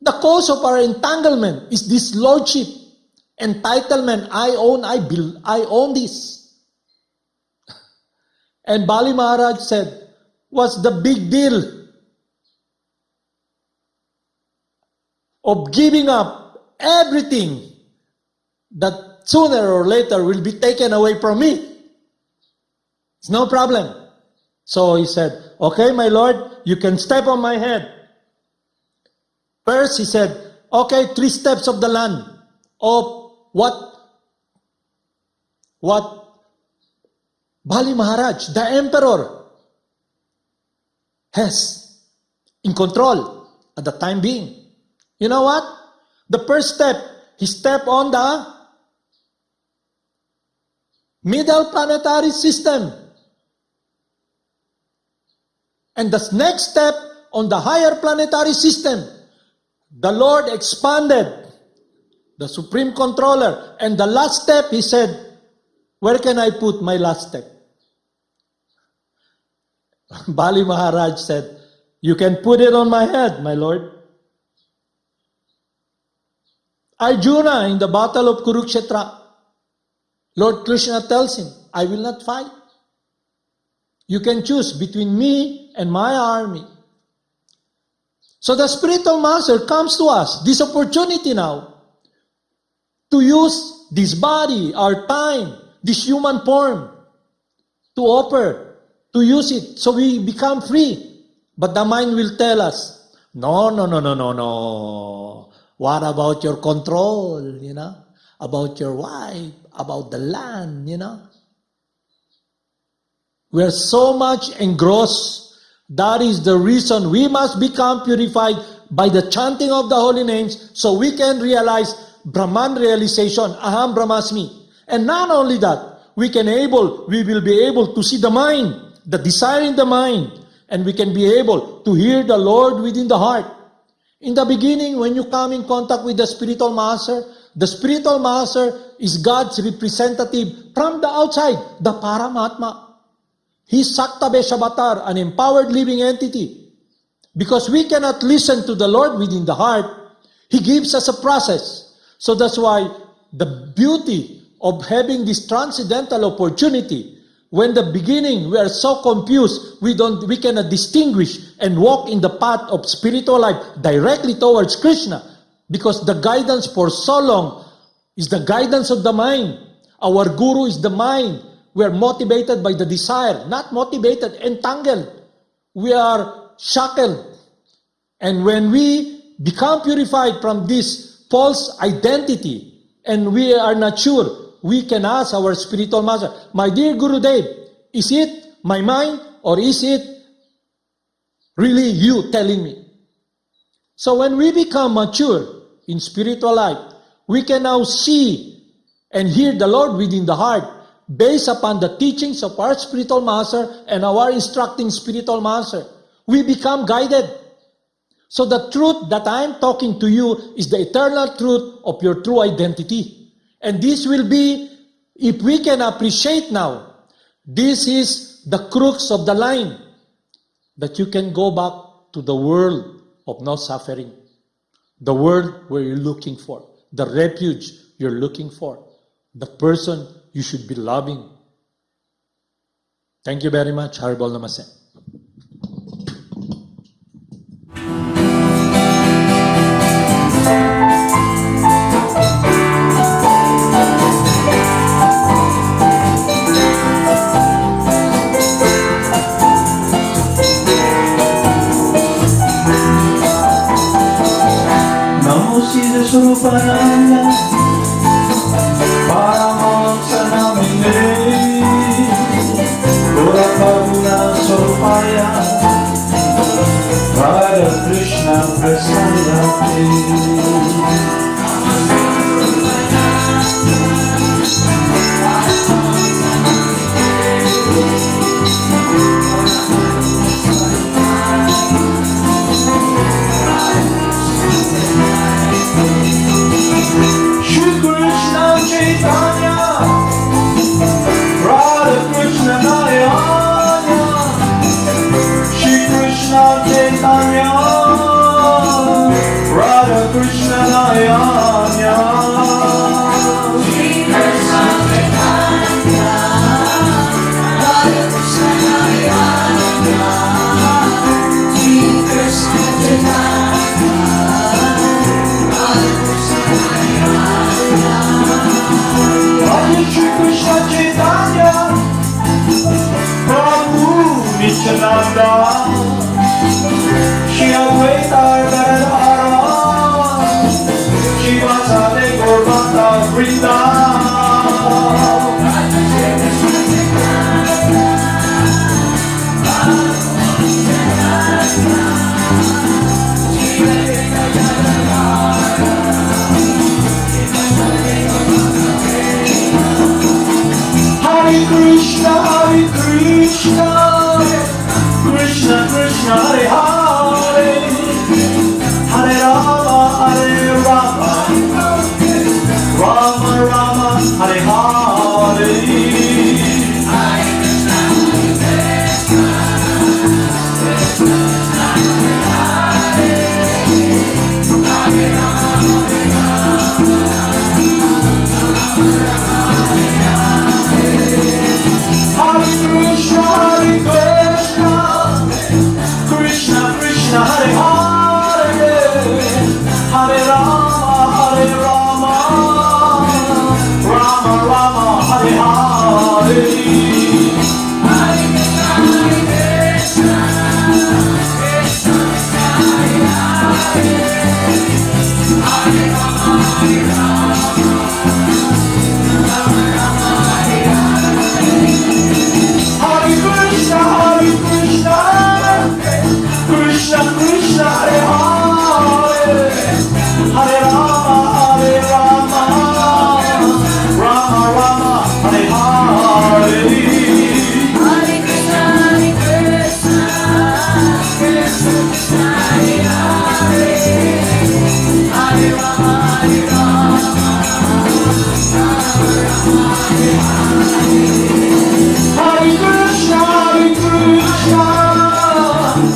the cause of our entanglement is this lordship, entitlement. I own this. And Bali Maharaj said, what's the big deal of giving up everything that sooner or later will be taken away from me? It's no problem. So he said, okay, my Lord, you can step on my head. First, he said, okay, 3 steps of the land of what Bali Maharaj, the emperor, has in control at the time being. You know what? The first step, he stepped on the middle planetary system. And the next step on the higher planetary system, the Lord expanded the Supreme Controller. And the last step, he said, where can I put my last step? Bali Maharaj said, you can put it on my head, my Lord. Arjuna in the battle of Kurukshetra, Lord Krishna tells him, I will not fight. You can choose between me and my army. So the spiritual master comes to us, this opportunity now, to use this body, our time, this human form, to offer, to use it so we become free. But the mind will tell us, no. What about your control, about your wife, about the land, We are so much engrossed. That is the reason we must become purified by the chanting of the holy names so we can realize Brahman realization, Aham Brahmasmi. And not only that, we will be able to see the mind, the desire in the mind, and we can be able to hear the Lord within the heart. In the beginning, when you come in contact with the spiritual master is God's representative from the outside, the Paramahatma. He's Sakta Beshabatar, an empowered living entity. Because we cannot listen to the Lord within the heart, He gives us a process. So that's why the beauty of having this transcendental opportunity, when the beginning we are so confused, we cannot distinguish and walk in the path of spiritual life directly towards Krishna. Because the guidance for so long is the guidance of the mind. Our guru is the mind. We are motivated by the desire, not motivated, entangled. We are shackled. And when we become purified from this false identity, and we are not sure, we can ask our spiritual master, my dear Gurudev, is it my mind or is it really you telling me? So when we become mature in spiritual life, we can now see and hear the Lord within the heart based upon the teachings of our spiritual master and our instructing spiritual master. We become guided. So the truth that I am talking to you is the eternal truth of your true identity. And this will be, if we can appreciate now, this is the crux of the line, that you can go back to the world of no suffering, the world where you're looking for, the refuge you're looking for, the person you should be loving. Thank you very much. Haribol Namaste. Namo Siddhaswarupananda, Paramahamsa namine, Pura Karuna Swarupaya, Radha Krishna Prasadate. Chaitanya, Radha Krishna Nayana, Shri Krishna Chaitanya, Radha Krishna Nayana, Shri Krishna Chaitanya, Radha Krishna Nayana, Shri Krishna Chaitanya, Radha Krishna Nayana. Shri Krishna Chaitanya, Prabhu Nityananda, Shri Advaita Gadadhara, Shri Vasade Gaurvata Vrinda. Hare Krishna, Krishna Krishna, Hare Hare, Hare Rama, Rama Rama, Hare Hare. Hare Krishna, Krishna Hare Hare, Hare Rama, Hare Krishna, Hare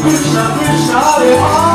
Krishna Krishna Hare Hare